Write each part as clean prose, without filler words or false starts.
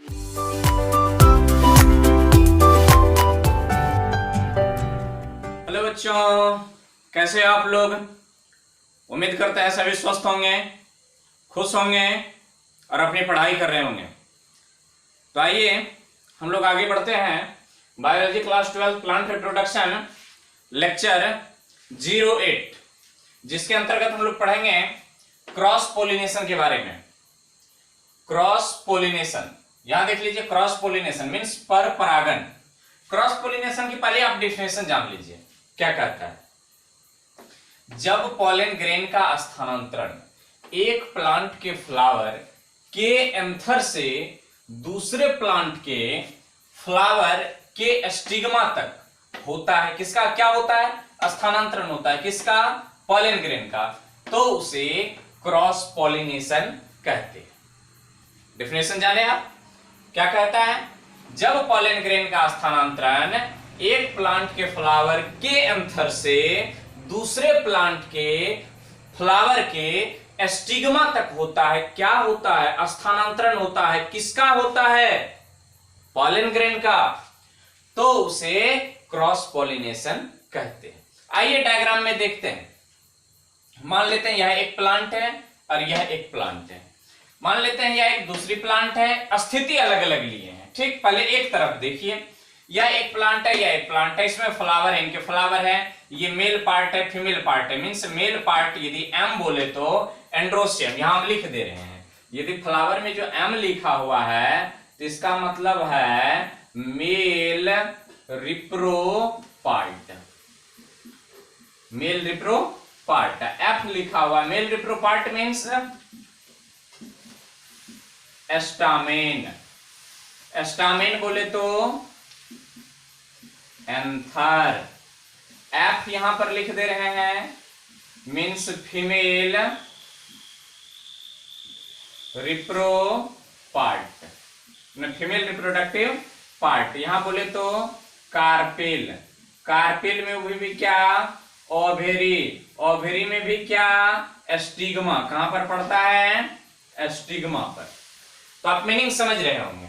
Hello बच्चों, कैसे आप लोग? उम्मीद करते हैं सभी स्वस्थ होंगे, खुश होंगे और अपनी पढ़ाई कर रहे होंगे। तो आइए हम लोग आगे बढ़ते हैं। Biology class 12 plant reproduction lecture 08, जिसके अंतर्गत हम लोग पढ़ेंगे क्रॉस पोलिनेशन के बारे में। क्रॉस पोलिनेशन, यहां देख लीजिए, क्रॉस पोलिनेशन मीन्स पर परागन। क्रॉस पोलिनेशन की पहले आप डेफिनेशन जान लीजिए क्या कहता है। जब पॉलन ग्रेन का स्थानांतरण एक प्लांट के फ्लावर के एंथर से दूसरे प्लांट के फ्लावर के स्टिग्मा तक होता है, किसका क्या होता है? स्थानांतरण होता है, किसका? पॉलन ग्रेन का। तो उसे क्रॉस पॉलिनेशन कहते हैं। डेफिनेशन जाने आप क्या कहता है? जब पॉलन ग्रेन का स्थानांतरण एक प्लांट के फ्लावर के एंथर से दूसरे प्लांट के फ्लावर के स्टिग्मा तक होता है, क्या होता है? स्थानांतरण होता है, किसका होता है? पॉलन ग्रेन का। तो उसे क्रॉस पॉलिनेशन कहते हैं। आइए डायग्राम में देखते हैं। मान लेते हैं यह एक प्लांट है और यह एक प्लांट है। मान लेते हैं यह एक दूसरी प्लांट है, स्थिति अलग अलग लिए हैं। ठीक, पहले एक तरफ देखिए, यह एक प्लांट है, यह एक प्लांट है, इसमें फ्लावर है, इनके फ्लावर है। ये मेल पार्ट है, फीमेल पार्ट है, मींस मेल पार्ट यदि एम बोले तो एंड्रोसियम, यहां हम लिख दे रहे हैं। यदि फ्लावर में जो एम लिखा हुआ है तो इसका मतलब है मेल रिप्रोपार्ट, मेल रिप्रोपार्ट। एफ लिखा हुआ मेल रिप्रोपार्ट मींस एस्टामेन, एस्टामेन बोले तो एंथर। एफ यहां पर लिख दे रहे हैं means female रिप्रो part, female reproductive part. यहां बोले तो कार्पेल, कार्पेल में भी क्या? ओवेरी, ओवेरी में भी क्या? स्टिग्मा। कहां पर पड़ता है? स्टिग्मा पर। तो आप मीनिंग समझ रहे होंगे।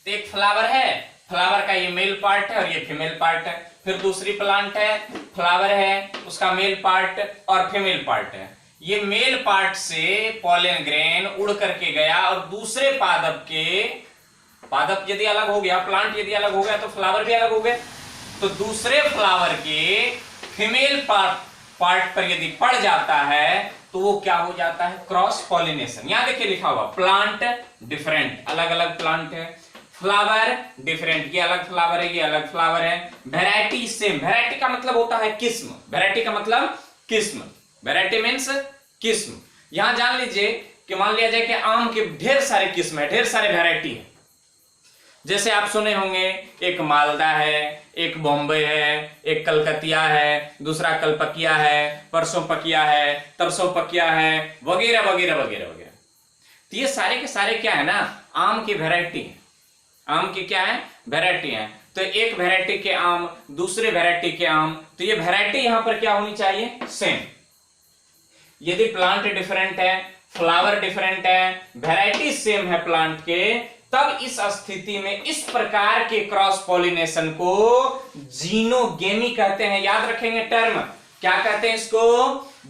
तो एक फ्लावर है, फ्लावर का ये मेल पार्ट है और ये फीमेल पार्ट है। फिर दूसरी प्लांट है, फ्लावर है, उसका मेल पार्ट और फीमेल पार्ट है। ये मेल पार्ट से पॉलन ग्रेन उड़ करके गया और दूसरे पादप के, पादप यदि अलग हो गया, प्लांट यदि अलग हो गया तो फ्लावर भी अलग हो गया। तो दूसरे फ्लावर के फीमेल पार्ट पर यदि पड़ जाता है तो वो क्या हो जाता है? Cross pollination. यहां देखिए लिखा हुआ प्लांट डिफरेंट, अलग अलग प्लांट है। फ्लावर डिफरेंट, ये अलग फ्लावर है, ये अलग फ्लावर है। वैरायटी सेम, वैरायटी का मतलब होता है किस्म, वैरायटी का मतलब किस्म, वैरायटी मीन्स किस्म। यहां जान लीजिए कि मान लिया जाए कि आम के ढेर सारे किस्म है, ढेर सारे वैरायटी है। जैसे आप सुने होंगे एक मालदा है, एक बॉम्बे है, एक कलकतिया है, दूसरा कलपकिया है, परसों पकिया है, तरसों पकिया है, वगैरह वगैरह वगैरह वगैरह। तो ये सारे के सारे क्या है ना? आम की वैरायटी है। आम की क्या है? वैरायटी है। तो एक वैरायटी के आम, दूसरे वैरायटी के आम, तो ये वैरायटी यहां पर क्या होनी चाहिए? सेम। यदि प्लांट डिफरेंट है, फ्लावर डिफरेंट है, वैरायटी सेम है प्लांट के, तब इस स्थिति में इस प्रकार के क्रॉस पॉलिनेशन को जीनोगेमी कहते हैं। याद रखेंगे टर्म, क्या कहते हैं इसको?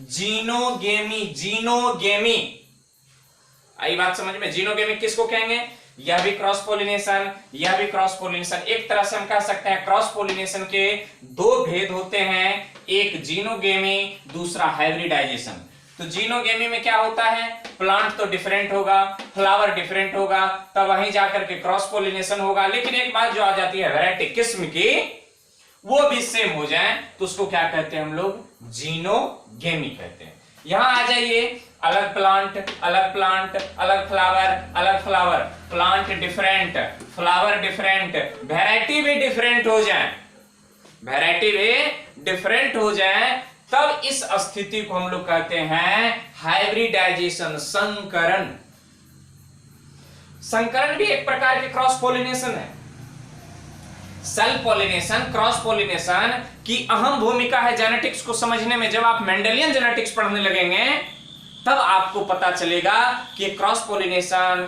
Xenogamy, xenogamy. आई बात समझ में? जीनोगेमी किसको कहेंगे? यह भी क्रॉस पॉलिनेशन, यह भी क्रॉस पॉलिनेशन। एक तरह से हम कह सकते हैं क्रॉस पॉलिनेशन के दो भेद होते हैं, एक जीनोगेमी, दूसरा हाइब्रिडाइजेशन। तो जीनोगेमी में क्या होता है? प्लांट तो डिफरेंट होगा, फ्लावर डिफरेंट होगा, तब वहीं जाकर के क्रॉस पॉलिनेशन होगा। लेकिन एक बात जो आ जाती है वैरायटी किस्म की, वो भी सेम हो जाए तो उसको क्या कहते हैं हम लोग? जीनोगेमी कहते हैं। यहां आ जाइए, अलग प्लांट, अलग प्लांट, अलग फ्लावर, अलग flower, plant different, flower different, variety भी डिफरेंट हो जाए, वैरायटी भी डिफरेंट हो जाए, तब इस स्थिति को हम लोग कहते हैं हाइब्रिडाइजेशन, संकरण। संकरण भी एक प्रकार के क्रॉस पॉलिनेशन है। सेल्फ पॉलिनेशन, क्रॉस पॉलिनेशन की अहम भूमिका है जेनेटिक्स को समझने में। जब आप मेंडेलियन जेनेटिक्स पढ़ने लगेंगे तब आपको पता चलेगा कि cross pollination,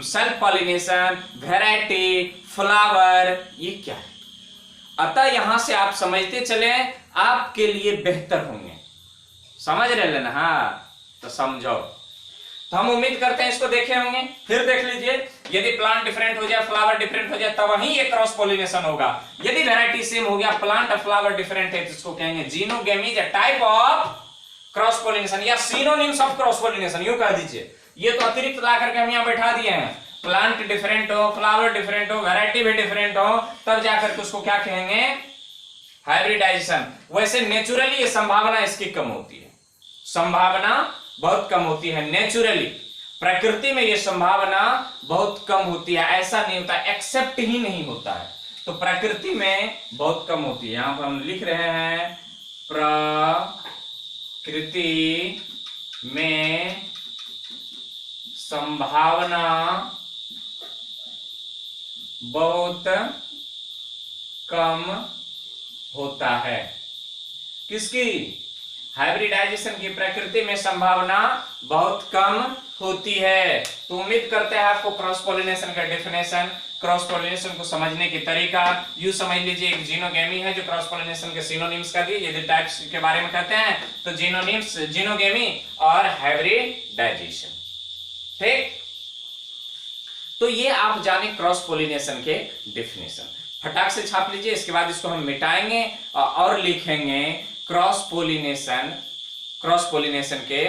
self pollination, variety, flower ये क्या है। अतः यहां से आप समझते चले, आपके लिए बेहतर होंगे। समझ रहे ना? हाँ, तो समझो। तो हम उम्मीद करते हैं इसको देखे होंगे। फिर देख लीजिए, यदि प्लांट डिफरेंट हो जाए, फ्लावर डिफरेंट हो जाए, तब वहीं ये क्रॉस पॉलिनेशन होगा। यदि वैरायटी सेम हो गया, प्लांट और फ्लावर डिफरेंट है, तो इसको कहेंगे xenogamy is a type of cross pollination या सिनोनिम्स ऑफ क्रॉस पॉलिनेशन, यूं कह दीजिए। ये तो अतिरिक्त ला करके हम यहां बैठा दिए हैं। प्लांट डिफरेंट हो, फ्लावर डिफरेंट हो, वैरायटी भी डिफरेंट हो, तब जाकर के उसको क्या कहेंगे? हाइब्रिडाइजेशन। वैसे नेचुरली ये संभावना इसकी कम होती है, संभावना बहुत कम होती है नेचुरली। प्रकृति में ये संभावना बहुत कम होती है, ऐसा नहीं होता, एक्सेप्ट ही नहीं होता है। तो प्रकृति में बहुत कम होती है। यहां पर हम लिख रहे हैं प्रकृति में संभावना बहुत कम होता है। किसकी? हाइब्रिडाइजेशन की प्रकृति में संभावना बहुत कम होती है। तो उम्मीद करते हैं आपको क्रॉस पॉलिनेशन का डेफिनेशन, क्रॉस पॉलिनेशन को समझने की तरीका, यूं समझ लीजिए एक जीनोगेमी है जो क्रॉस पॉलिनेशन के सिनोनिम्स का दिए। यदि टाइप्स के बारे में कहते हैं तो जीनोनिम्स, जीनोगेमी और हाइब्रिडाइजेशन। ठीक, तो ये आप जाने क्रॉस पॉलिनेशन के डेफिनेशन। फटाक से छाप लीजिए, इसके बाद इसको हम मिटाएंगे और लिखेंगे क्रॉस पॉलिनेशन के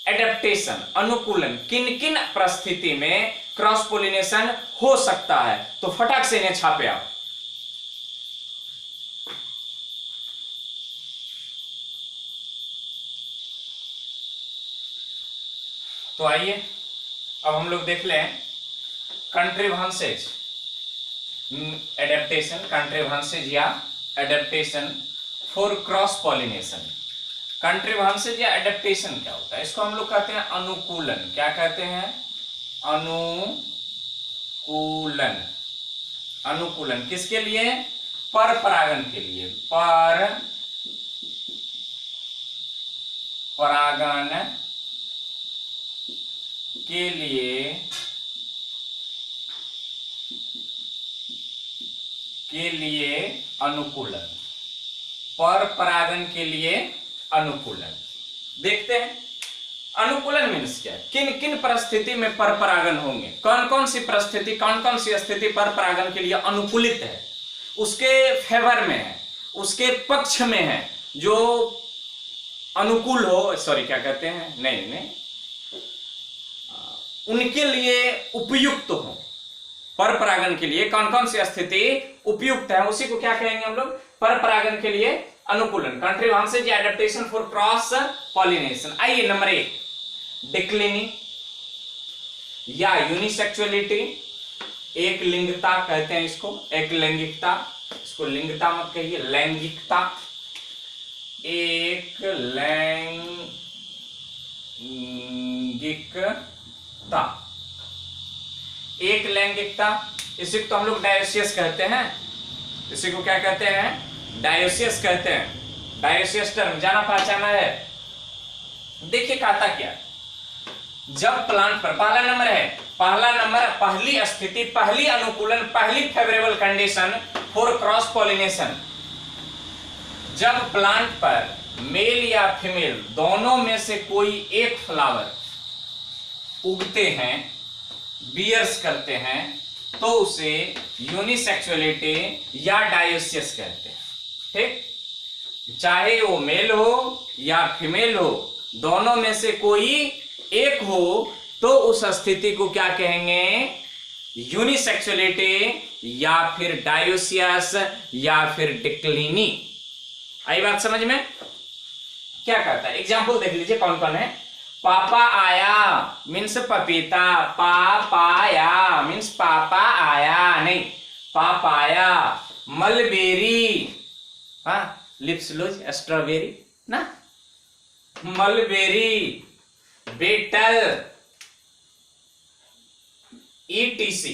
एडेप्टेशन, अनुकूलन, किन किन परिस्थिति में क्रॉस पॉलिनेशन हो सकता है। तो फटाक से इन्हें छापे आप। तो आइए अब हम लोग देख लें कंट्रीव्हंसेज एडेप्टेशन, कंट्रीव्हंसेज या एडेप्टेशन फॉर क्रॉस पॉलिनेशन। कंट्रीव्हंसेज या एडेप्टेशन क्या होता है? इसको हम लोग कहते हैं अनुकूलन। क्या कहते हैं? अनुकूलन। अनुकूलन किसके लिए? पर परागन के लिए। पर परागन के लिए अनुकूलन, पर परागन के लिए अनुकूलन। देखते हैं अनुकूलन मीन्स क्या है, किन किन परिस्थिति में पर परागन होंगे, कौन कौन सी परिस्थिति, कौन कौन सी स्थिति पर परागन के लिए अनुकूलित है, उसके फेवर में है, उसके पक्ष में है, जो अनुकूल हो, सॉरी क्या कहते हैं, नहीं उनके लिए उपयुक्त हो। पर परागन के लिए कौन कौन सी स्थिति उपयुक्त है, उसी को क्या कहेंगे हम लोग? पर परागन के लिए अनुकूलन। कंट्रीव्हंसेज या एडेप्टेशन फॉर क्रॉस पॉलिनेशन। आइए नंबर 1, डिक्लिनी या यूनिसेक्सुअलिटी, एक लिंगता कहते हैं इसको, एक लैंगिकता, इसको लिंगता मत कहिए, लैंगिकता, एक लैंगिकता, एक लैंगिकता। इसी को तो हम लोग डायोसियस कहते हैं, इसी को क्या कहते हैं? डायोसियस कहते हैं। डायोसियस टर्म जाना पहचाना है। देखिए कहता क्या, जब प्लांट पर पहला नंबर है, पहला नंबर, पहली स्थिति, पहली अनुकूलन, पहली favourable condition for cross pollination, जब प्लांट पर मेल या फीमेल दोनों में से कोई एक फ्लावर उगते हैं, बियर्स करते हैं, तो उसे यूनिसेक्सुअलिटी या डायोसियस कहते हैं। ठीक, चाहे वो मेल हो या फीमेल हो, दोनों में से कोई एक हो, तो उस स्थिति को क्या कहेंगे? यूनिसेक्सुअलिटी या फिर डायोसियस या फिर डिक्लिनी। आई बात समझ में? क्या कहता है? एग्जाम्पल देख लीजिए कौन कौन है। पापा आया मीन्स पपीता, पापाया मीन्स पापा आया, नहीं पापाया। मलबेरी, हाँ लिप्स लूज, स्ट्रॉबेरी ना, मलबेरी, बेटल, ईटीसी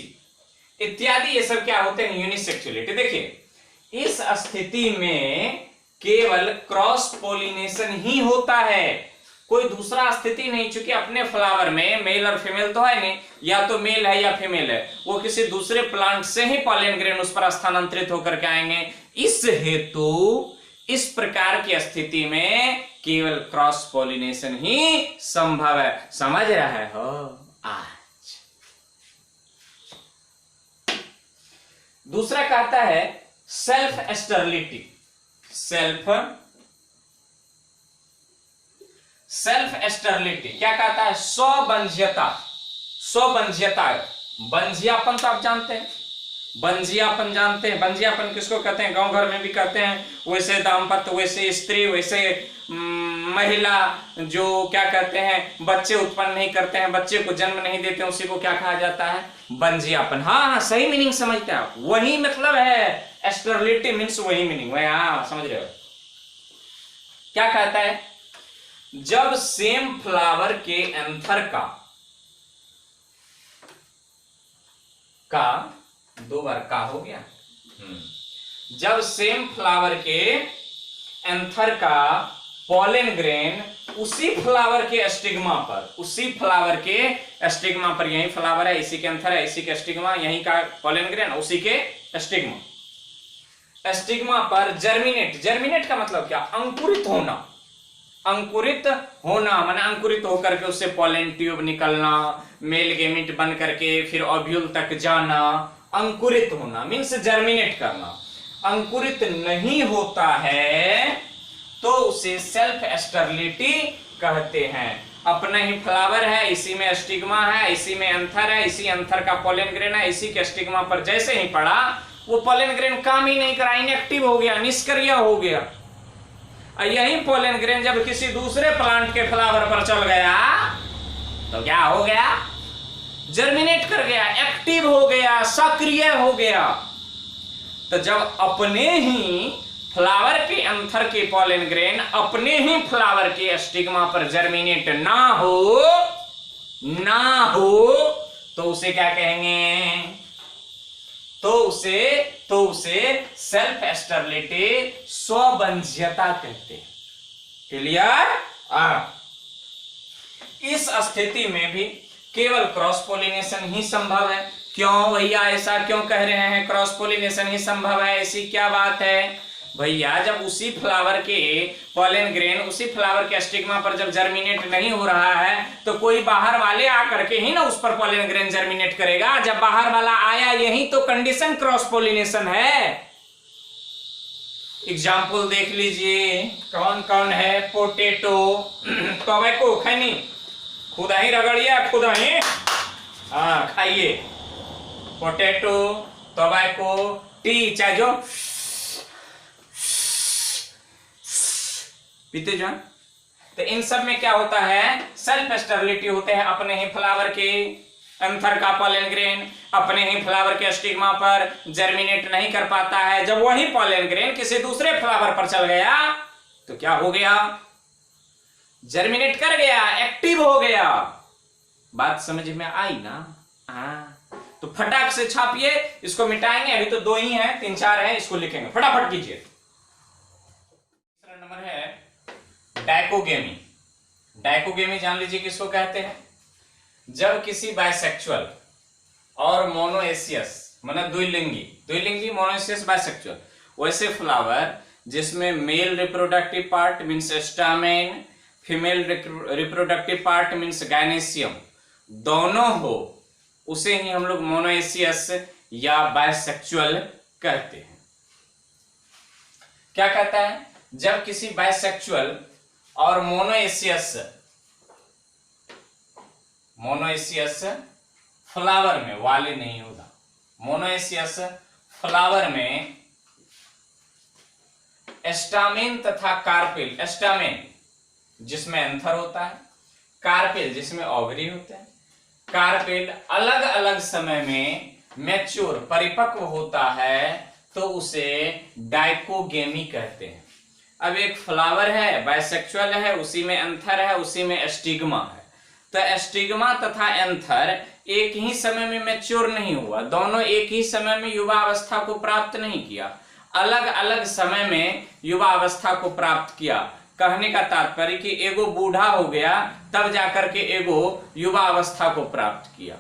इत्यादि, ये सब क्या होते हैं? यूनिसेक्सुअलिटी। देखिए इस स्थिति में केवल क्रॉस पॉलिनेशन ही होता है, कोई दूसरा स्थिति नहीं, चूंकि अपने फ्लावर में मेल और फीमेल तो है नहीं, या तो मेल है या फीमेल है, वो किसी दूसरे प्लांट से ही पॉलन ग्रेन उस पर स्थानांतरित होकर के आएंगे। इस हेतु इस प्रकार की स्थिति में केवल क्रॉस पॉलिनेशन ही संभव है। समझ रहे हो? आज दूसरा कहता है सेल्फ स्टेरिलिटी। सेल्फ स्टेरिलिटी क्या कहता है? स्वबंध्यता। बंजियापन तो आप जानते हैं, बंजियापन जानते हैं। बंजियापन किसको कहते हैं? गांव घर में भी कहते हैं। वैसे दाम्पत्य, वैसे स्त्री, वैसे महिला जो क्या कहते हैं, बच्चे उत्पन्न नहीं करते हैं, बच्चे को जन्म नहीं देते हैं, उसी को क्या कहा जाता है? बंजियापन। हाँ, सही मीनिंग समझते हैं आप, वही मतलब है। स्टेरिलिटी मीन्स वही मीनिंग है। हाँ, समझ रहे हो? क्या कहता है? जब सेम फ्लावर के एंथर का दो बार का हो गया। जब सेम फ्लावर के एंथर का पॉलन ग्रेन उसी फ्लावर के स्टिग्मा पर, यही फ्लावर है, इसी के एंथर है, इसी के स्टिग्मा, यही का पॉलन ग्रेन, उसी के स्टिग्मा पर जर्मिनेट का मतलब क्या? अंकुरित होना माने अंकुरित होकर के उससे पॉलन ट्यूब निकलना, मेल गेमिट बन करके फिर ओव्यूल तक जाना। अंकुरित होना मीन्स जर्मिनेट करना। अंकुरित नहीं होता है तो उसे सेल्फ स्टेरिलिटी कहते हैं। अपना ही फ्लावर है, इसी में स्टिग्मा है, इसी में एंथर है, इसी एंथर का पॉलन ग्रेन है, इसी के स्टिग्मा पर जैसे ही पड़ा वो पॉलन ग्रेन काम ही नहीं करा, इनएक्टिव हो गया, निष्क्रिय हो गया। यही पॉलन ग्रेन जब किसी दूसरे प्लांट के फ्लावर पर चल गया तो क्या हो गया? जर्मिनेट कर गया, एक्टिव हो गया, सक्रिय हो गया। तो जब अपने ही फ्लावर के एंथर के पॉलन ग्रेन अपने ही फ्लावर के स्टिग्मा पर जर्मिनेट ना हो तो उसे क्या कहेंगे? तो उसे सेल्फ स्टेरिलिटी, स्वबंध्यता कहते हैं। क्लियर? इस स्थिति में भी केवल क्रॉस पोलिनेशन ही संभव है। क्यों भैया ऐसा क्यों कह रहे हैं? क्रॉस पोलिनेशन ही संभव है, ऐसी क्या बात है भैया? जब उसी फ्लावर के पॉलन ग्रेन उसी फ्लावर के स्टिग्मा पर जब जर्मिनेट नहीं हो रहा है तो कोई बाहर वाले आकर के ही ना उस पर पॉलन ग्रेन जर्मिनेट करेगा। जब बाहर वाला आया, यही तो कंडीशन क्रॉस पोलिनेशन है। एग्जाम्पल देख लीजिए, कौन कौन है? पोटेटो, टोबैको खैनी, खुदा ही रगड़िए, खुदा ही खाइए। पोटेटो, टोबैको, टी, चाहे जो पीते जो। तो इन सब में क्या होता है? सेल्फ स्टेरिलिटी होते हैं। अपने ही फ्लावर के एंथर का पॉलन ग्रेन अपने ही फ्लावर के स्टिग्मा पर जर्मिनेट नहीं कर पाता है। जब वही पॉलन ग्रेन किसी दूसरे फ्लावर पर चल गया तो क्या हो गया? जर्मिनेट कर गया, एक्टिव हो गया। बात समझ में आई ना? हाँ, तो फटाक से छापिए, इसको मिटाएंगे। अभी तो 2 ही हैं, 3-4 हैं, इसको लिखेंगे, फटाफट कीजिए। तीसरा नंबर है डायकोगेमी। डायकोगेमी जान लीजिए किसको कहते हैं? जब किसी बाइसेक्सुअल और मोनोएसियस माने द्विलिंगी मोनोएसियस बाइसेक्सुअल वैसे फ्लावर जिसमें male reproductive part means stamen, female reproductive part means gynoecium दोनों हो, उसे ही हम लोग मोनोएसियस या बाइसेक्सुअल कहते हैं। क्या कहता है? जब किसी बाइसेक्सुअल और मोनोएसियस फ्लावर में, वाले नहीं होगा, मोनोएसियस फ्लावर में एस्टामेन तथा कार्पेल, एस्टामेन जिसमें एंथर होता है, कार्पेल जिसमें ओवरी होता है, कार्पेल अलग अलग समय में मैच्योर परिपक्व होता है तो उसे डायकोगेमी कहते हैं। अब एक फ्लावर है, बाइसेक्सुअल है, उसी में एंथर है, उसी में स्टिग्मा है। तो स्टिग्मा तथा एंथर एक ही समय में मैच्योर नहीं हुआ, दोनों एक ही समय में युवावस्था को प्राप्त नहीं किया, अलग अलग समय में युवावस्था को प्राप्त किया। कहने का तात्पर्य कि एगो बूढ़ा हो गया तब जाकर के एगो युवा अवस्था को प्राप्त किया।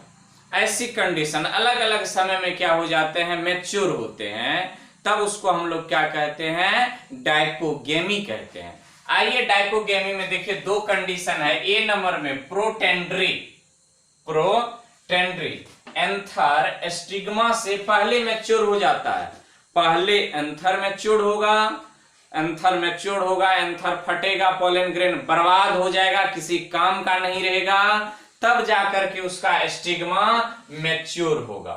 ऐसी कंडीशन अलग अलग समय में क्या हो जाते हैं, मैच्योर होते हैं, तब उसको हम लोग क्या कहते हैं, डायकोगेमी कहते हैं। आइए डायकोगेमी में देखिए दो कंडीशन है। ए नंबर में प्रोटेंड्री, एंथर स्टिग्मा से पहले मैच्योर हो जाता है। पहले एंथर मैच्योर होगा, एंथर फटेगा, पोलन ग्रेन बर्बाद हो जाएगा, किसी काम का नहीं रहेगा, तब जाकर के उसका स्टिग्मा मैच्योर होगा।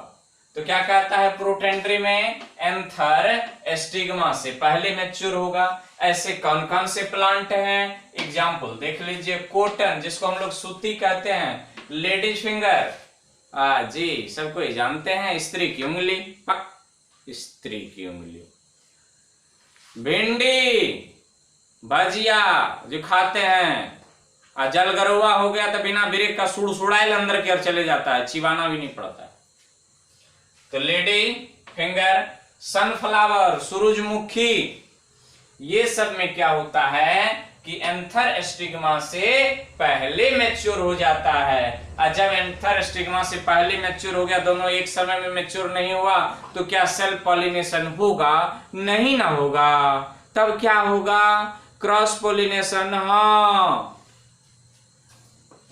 तो क्या कहता है, प्रोटेंड्री में एंथर स्टिग्मा से पहले मैच्योर होगा। ऐसे कौन कौन से प्लांट हैं, एग्जाम्पल देख लीजिए। कॉटन, जिसको हम लोग सूती कहते हैं, लेडीज फिंगर, जी सबको जानते हैं, स्त्री की उंगली, स्त्री की उंगली। भिंडी, भजिया जो खाते हैं, जलगरुआ हो गया तो बिना ब्रेक का सुड़ाइल अंदर की ओर चले जाता है, चिबाना भी नहीं पड़ता है। तो लेडी फिंगर, सनफ्लावर, सूरजमुखी, ये सब में क्या होता है कि एंथर स्टिग्मा से पहले मैच्योर हो जाता है। और जब एंथर स्टिग्मा से पहले मैच्योर हो गया, दोनों एक समय में मैच्योर नहीं हुआ, तो क्या सेल्फ पॉलिनेशन होगा, नहीं ना होगा। तब क्या होगा, क्रॉस पॉलिनेशन। हाँ,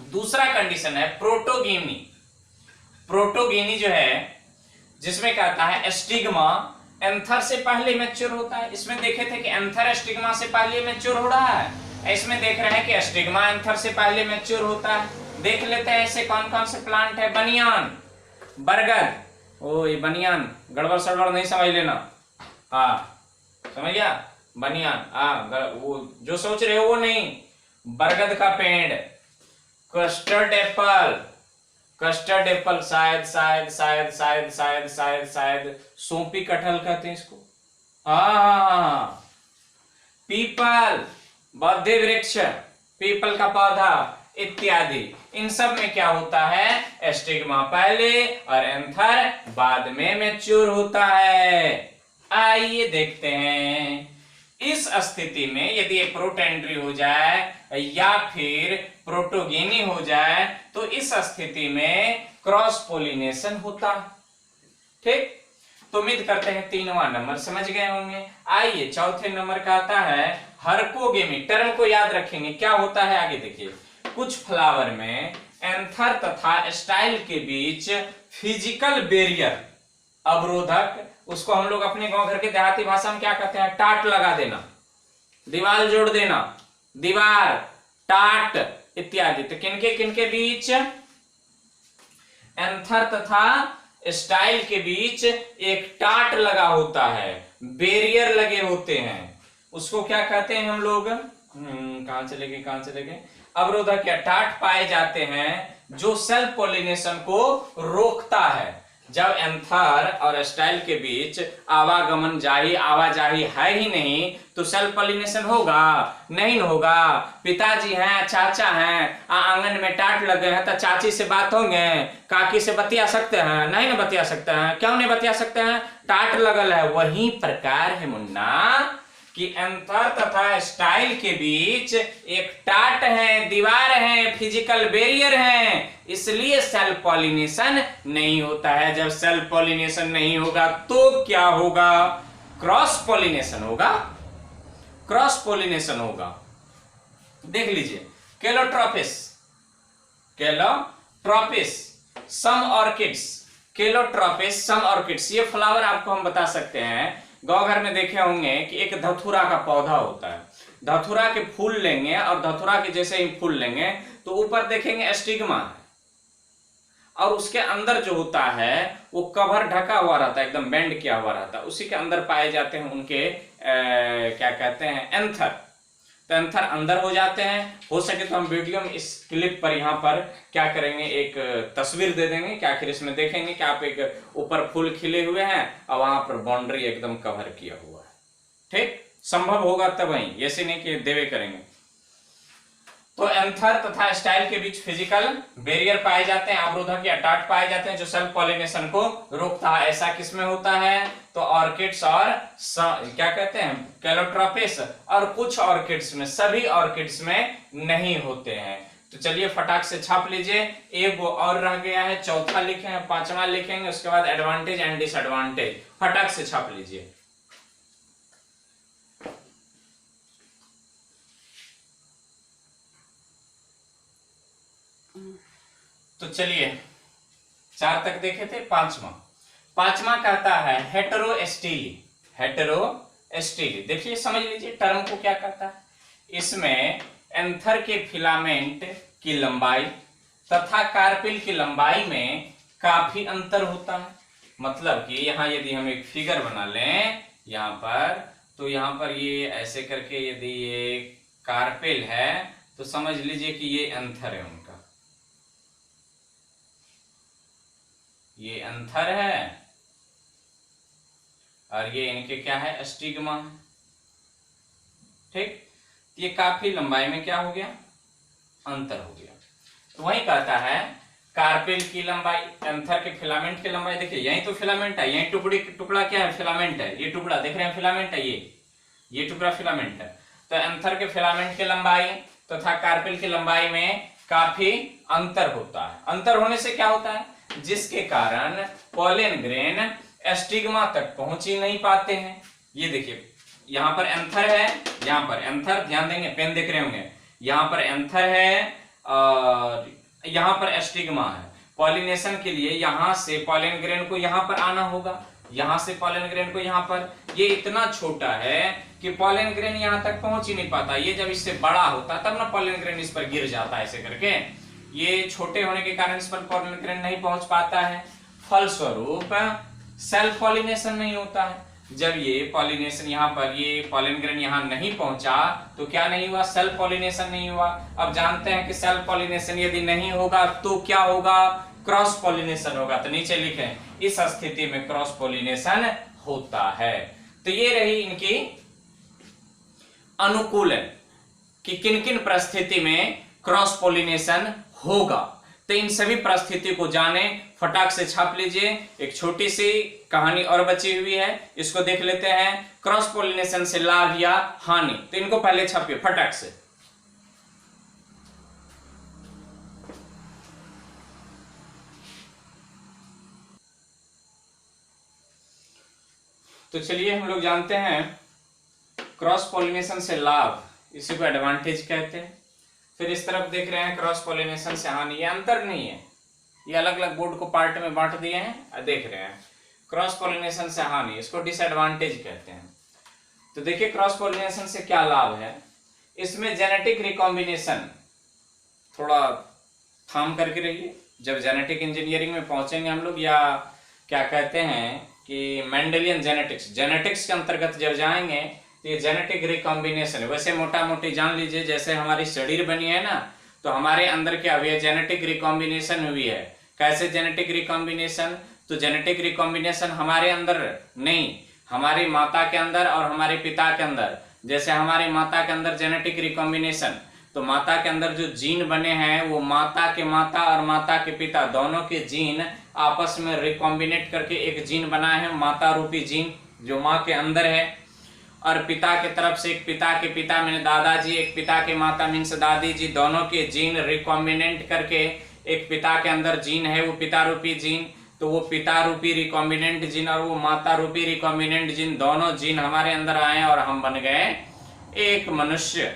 दूसरा कंडीशन है प्रोटोगेमी। प्रोटोगेनी जो है, जिसमें कहता है स्टिग्मा एंथर से पहले मैच्योर होता है। इसमें देखे थे कि एंथर स्टिग्मा से पहले मैच्योर हो रहा है, इसमें देख रहे हैं कि स्टिग्मा एंथर से पहले मैच्योर होता है। देख लेते हैं ऐसे कौन कौन से प्लांट है। बनियान, बरगद, ओ ये बनियान, गड़बड़ सड़बड़ नहीं समझ लेना, हाँ समझ गया, बनियान, वो जो सोच रहे हो वो नहीं, बरगद का पेड़। कस्टर्ड एप्पल, शायद सोंपी कटहल कहते हैं इसको। हाँ, पीपल, बौद्धि वृक्ष, पीपल का पौधा इत्यादि। इन सब में क्या होता है, स्टिग्मा पहले और एंथर बाद में मैच्योर होता है। आइए देखते हैं, इस स्थिति में यदि ये प्रोटेंड्री हो जाए या फिर प्रोटोगेनी हो जाए, तो इस स्थिति में क्रॉस पोलिनेशन होता है। ठीक, तो उम्मीद करते हैं 3वां नंबर समझ गए होंगे। आइए चौथे नंबर का आता है हर्कोगेमी। टर्म को याद रखेंगे, क्या होता है आगे देखिए। कुछ फ्लावर में एंथर तथा स्टाइल के बीच फिजिकल बैरियर, अवरोधक, उसको हम लोग अपने गांव घर के देहाती भाषा में क्या कहते हैं, टाट लगा देना, दीवार जोड़ देना, दीवार, टाट इत्यादि। तो किनके किनके बीच, एंथर तथा स्टाइल के बीच एक टाट लगा होता है, बैरियर लगे होते हैं, उसको क्या कहते हैं हम लोग, कहां चले गए, अवरोधक या टाट पाए जाते हैं, जो सेल्फ पॉलिनेशन को रोकता है। जब एंथर और स्टाइल के बीच आवाजाही है ही नहीं, तो सेल्फ पॉलिनेशन होगा, नहीं होगा। पिताजी हैं, चाचा हैं, आंगन में टाट लगे हैं, तो चाची से बात होंगे, काकी से बतिया सकते हैं, नहीं ना बतिया सकते हैं, क्यों नहीं बतिया सकते हैं, टाट लगल है। वही प्रकार है मुन्ना कि एंथर तथा स्टाइल के बीच एक टाट है, दीवार है, फिजिकल बैरियर है, इसलिए सेल्फ पॉलिनेशन नहीं होता है। जब सेल्फ पॉलिनेशन नहीं होगा तो क्या होगा, क्रॉस पॉलिनेशन होगा, क्रॉस पॉलिनेशन होगा। देख लीजिए, केलोट्रोपिस, सम ऑर्किड्स, ये फ्लावर आपको हम बता सकते हैं। गांव घर में देखे होंगे कि एक धतूरा का पौधा होता है, धतूरा के फूल लेंगे और धतूरा के जैसे ही फूल लेंगे तो ऊपर देखेंगे स्टिग्मा, और उसके अंदर जो होता है वो कवर ढका हुआ रहता है, एकदम बेंड किया हुआ रहता है, उसी के अंदर पाए जाते हैं उनके क्या कहते हैं, एंथर। तो एंथर अंदर हो जाते हैं। हो सके तो हम वीडियो में इस क्लिप पर यहाँ पर क्या करेंगे, एक तस्वीर दे देंगे कि आखिर इसमें देखेंगे कि आप एक ऊपर फूल खिले हुए हैं और वहां पर बाउंड्री एकदम कवर किया हुआ है। ठीक, संभव होगा तब वही, ऐसे नहीं कि देवे करेंगे। तो एंथर तथा स्टाइल के बीच फिजिकल बैरियर पाए जाते हैं, अवरोधक या टाट पाए जाते हैं जो सेल्फ पॉलिनेशन को रोकता है। ऐसा किसमें होता है? तो ऑर्किड्स और क्या कहते हैं, कैलोट्रोपिस, और कुछ ऑर्किड्स में, सभी ऑर्किड्स में नहीं होते हैं। तो चलिए फटाक से छाप लीजिए। एक वो और रह गया है, चौथा लिखेंगे, पांचवा लिखेंगे, उसके बाद एडवांटेज एंड डिसएडवांटेज। फटाक से छाप लीजिए। तो चलिए 4 तक देखे थे, पांचवा कहता है हेटेरोस्टिली। हेटेरोस्टिली देखिए, समझ लीजिए टर्म को क्या कहता है। इसमें एंथर के फिलामेंट की लंबाई तथा कार्पिल की लंबाई में काफी अंतर होता है। मतलब कि यहाँ यदि हम एक फिगर बना लें यहाँ पर, तो यहाँ पर ये ऐसे करके यदि ये कार्पिल है तो समझ लीजिए कि ये एंथर है उनका, ये एंथर है, और ये इनके क्या है, स्टिग्मा है। ठीक, ये काफी लंबाई में क्या हो गया, अंतर हो गया। तो वही कहता है कार्पेल की लंबाई, एंथर के फिलामेंट की लंबाई। देखिए यही तो फिलामेंट है, यही टुकड़ा क्या है, फिलामेंट है। ये टुकड़ा देख रहे हैं, फिलामेंट है, ये टुकड़ा फिलामेंट है। तो एंथर के फिलामेंट की लंबाई तथा कार्पेल की लंबाई में काफी अंतर होता है। अंतर होने से क्या होता है, जिसके कारण पॉलन ग्रेन स्टिग्मा तक पहुंच ही नहीं पाते हैं। ये देखिए यहाँ पर एंथर है, यहाँ पर एंथर, ध्यान देंगे, पेन देख रहे होंगे, यहाँ पर एंथर है और यहाँ पर स्टिग्मा है। पॉलिनेशन के लिए यहाँ से पॉलन ग्रेन को यहाँ पर आना होगा, यहाँ से पॉलन ग्रेन को यहाँ पर। ये इतना छोटा है कि पॉलन ग्रेन यहाँ तक पहुंच ही नहीं पाता। ये जब इससे बड़ा होता है तब ना पॉलन ग्रेन इस पर गिर जाता है ऐसे करके। ये छोटे होने के कारण इस पर पॉलन ग्रेन नहीं पहुंच पाता है। फलस्वरूप सेल्फ पॉलिनेशन नहीं होता है। जब ये पॉलिनेशन यहाँ पर, ये पॉलन ग्रेन यहाँ नहीं पहुंचा तो क्या नहीं हुआ, सेल्फ पॉलिनेशन नहीं हुआ। अब जानते हैं कि सेल्फ पॉलिनेशन यदि नहीं होगा तो क्या होगा, क्रॉस पॉलिनेशन होगा। तो नीचे लिखें, इस स्थिति में क्रॉस पॉलिनेशन होता है। तो ये रही इनकी अनुकूलन कि किन किन परिस्थिति में क्रॉस पॉलिनेशन होगा। तो इन सभी परिस्थिति को जाने, फटाक से छाप लीजिए। एक छोटी सी कहानी और बची हुई है, इसको देख लेते हैं। क्रॉस पॉलिनेशन से लाभ या हानि, तो इनको पहले छापिए फटाक से। तो चलिए हम लोग जानते हैं क्रॉस पॉलिनेशन से लाभ, इसी को एडवांटेज कहते हैं। फिर इस तरफ देख रहे हैं क्रॉस पॉलिनेशन से हानि। ये अंतर नहीं है, ये अलग अलग बोर्ड को पार्ट में बांट दिए हैं, देख रहे हैं। क्रॉस पॉलिनेशन से हानि, इसको डिसएडवांटेज कहते हैं। तो देखिए क्रॉस पॉलिनेशन से क्या लाभ है। इसमें जेनेटिक रिकॉम्बिनेशन, थोड़ा थाम करके रहिए। जब जेनेटिक इंजीनियरिंग में पहुंचेंगे हम लोग, या क्या कहते हैं कि मेंडेलियन जेनेटिक्स के अंतर्गत जब जाएंगे तो ये जेनेटिक रिकॉम्बिनेशन, वैसे मोटा मोटी जान लीजिए जैसे हमारी शरीर बनी है ना, तो हमारे अंदर क्या हुई है, जेनेटिक रिकॉम्बिनेशन हुई है। कैसे जेनेटिक रिकॉम्बिनेशन, तो जेनेटिक रिकॉम्बिनेशन हमारे अंदर नहीं, हमारी माता के अंदर और हमारे पिता के अंदर। जैसे हमारी माता के अंदर जेनेटिक रिकॉम्बिनेशन, तो माता के अंदर जो जीन बने हैं वो माता के माता और माता के पिता दोनों के जीन आपस में रिकॉम्बिनेट करके एक जीन बनाए हैं, माता रूपी जीन जो माँ के अंदर है। और पिता के तरफ से एक पिता के पिता मैंने दादाजी, एक पिता के माता मीन्स दादी जी, दोनों के जीन रिकॉम्बिनेंट करके एक पिता के अंदर जीन है वो पिता रूपी जीन, तो वो पिता रूपी रिकॉम्बिनेंट जीन और वो माता रूपी रिकॉम्बिनेंट जीन, दोनों जीन हमारे अंदर आए और हम बन गए एक मनुष्य।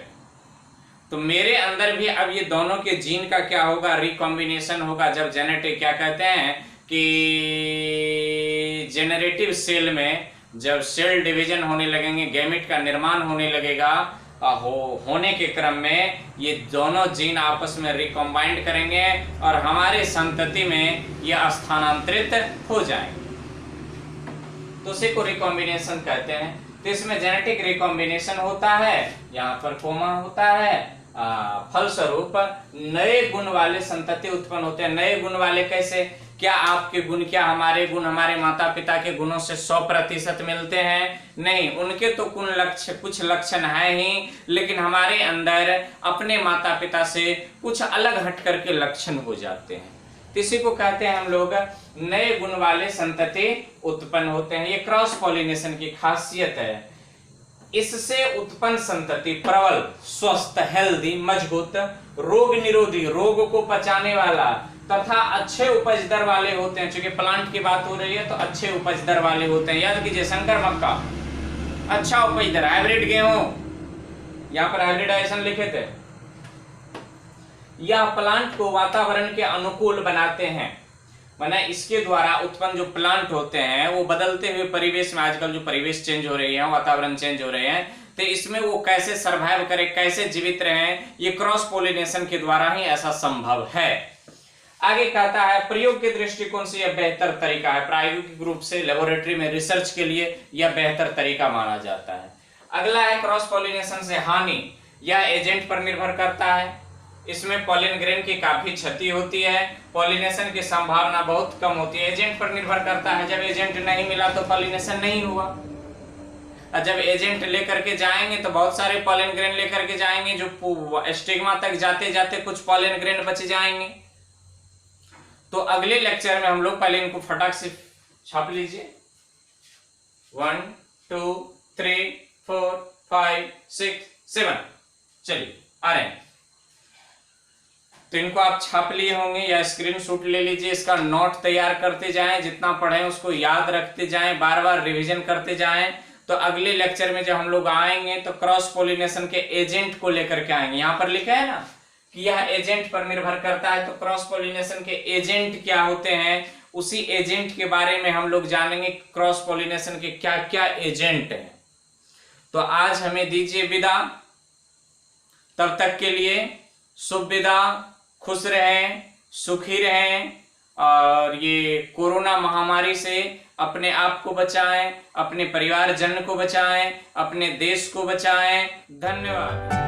तो मेरे अंदर भी अब ये दोनों के जीन का क्या होगा, रिकॉम्बिनेशन होगा। जब जेनेटिक क्या कहते हैं कि जेनरेटिव सेल में जब सेल डिवीजन होने लगेंगे, गैमेट का निर्माण होने लगेगा, होने के क्रम में ये दोनों जीन आपस में रिकॉम्बाइंड करेंगे और हमारे संतति में ये स्थानांतरित हो जाएंगे, तो उसी को रिकॉम्बिनेशन कहते हैं। तो इसमें जेनेटिक रिकॉम्बिनेशन होता है, यहाँ पर कोमा होता है। फलस्वरूप नए गुण वाले संतति उत्पन्न होते हैं। नए गुण वाले कैसे, क्या आपके गुण, क्या हमारे गुण हमारे माता पिता के गुणों से 100% मिलते हैं? नहीं, उनके तो कुछ लक्षण है ही, लेकिन हमारे अंदर अपने माता पिता से कुछ अलग हट करके लक्षण हो जाते हैं। इसी को कहते हैं हम लोग नए गुण वाले संतति उत्पन्न होते हैं। ये क्रॉस पॉलिनेशन की खासियत है। इससे उत्पन्न संतति प्रबल, स्वस्थ, हेल्दी, मजबूत, रोग निरोधी, रोग को पचाने वाला तथा अच्छे उपज दर वाले होते हैं। चूंकि प्लांट की बात हो रही है तो अच्छे उपज दर वाले होते हैं। याद कीजिए, शंकर मक्का अच्छा उपज दर, हाइब्रिड गेहूं, यहां पर हाइब्रिडाइजेशन लिखे थे। यह प्लांट को वातावरण के अनुकूल बनाते हैं। माना इसके द्वारा उत्पन्न जो प्लांट होते हैं वो बदलते हुए परिवेश में, आजकल जो परिवेश चेंज हो रही है, वातावरण चेंज हो रहे हैं, तो इसमें वो कैसे सरवाइव करे, कैसे जीवित रहे, ये क्रॉस पॉलिनेशन के द्वारा ही ऐसा संभव है। आगे कहता है प्रयोग के दृष्टिकोण से यह बेहतर तरीका है। प्रायोगिक रूप से लेबोरेटरी में रिसर्च के लिए यह बेहतर तरीका माना जाता है। अगला है क्रॉस पॉलिनेशन से हानि। यह एजेंट पर निर्भर करता है। इसमें पॉलिन ग्रेन की काफी क्षति होती है, पॉलिनेशन की संभावना बहुत कम होती है। एजेंट पर निर्भर करता है। जब एजेंट नहीं मिला तो पॉलिनेशन नहीं हुआ, और जब एजेंट लेकर के जाएंगे तो बहुत सारे पॉलिन ग्रेन लेकर के जाएंगे, जो स्टिग्मा तक जाते जाते कुछ पॉलिन ग्रेन बच जाएंगे। तो अगले लेक्चर में हम लोग पहले इनको फटाक से छाप लीजिए। 1 2 3 4 5 6 7, चलिए आ रहे हैं। तो इनको आप छाप लिए होंगे या स्क्रीनशॉट ले लीजिए। इसका नोट तैयार करते जाएं, जितना पढ़ें उसको याद रखते जाएं, बार बार रिवीजन करते जाएं। तो अगले लेक्चर में जब हम लोग आएंगे तो क्रॉस पॉलिनेशन के एजेंट को लेकर के आएंगे। यहां पर लिखा है ना कि यह एजेंट पर निर्भर करता है, तो क्रॉस पॉलिनेशन के एजेंट क्या होते हैं, उसी एजेंट के बारे में हम लोग जानेंगे। क्रॉस पॉलिनेशन के क्या क्या एजेंट हैं। तो आज हमें दीजिए विदा। तब तक के लिए शुभ विदा। खुश रहें, सुखी रहें, और ये कोरोना महामारी से अपने आप को बचाएं, अपने परिवारजन को बचाएं, अपने देश को बचाएं। धन्यवाद।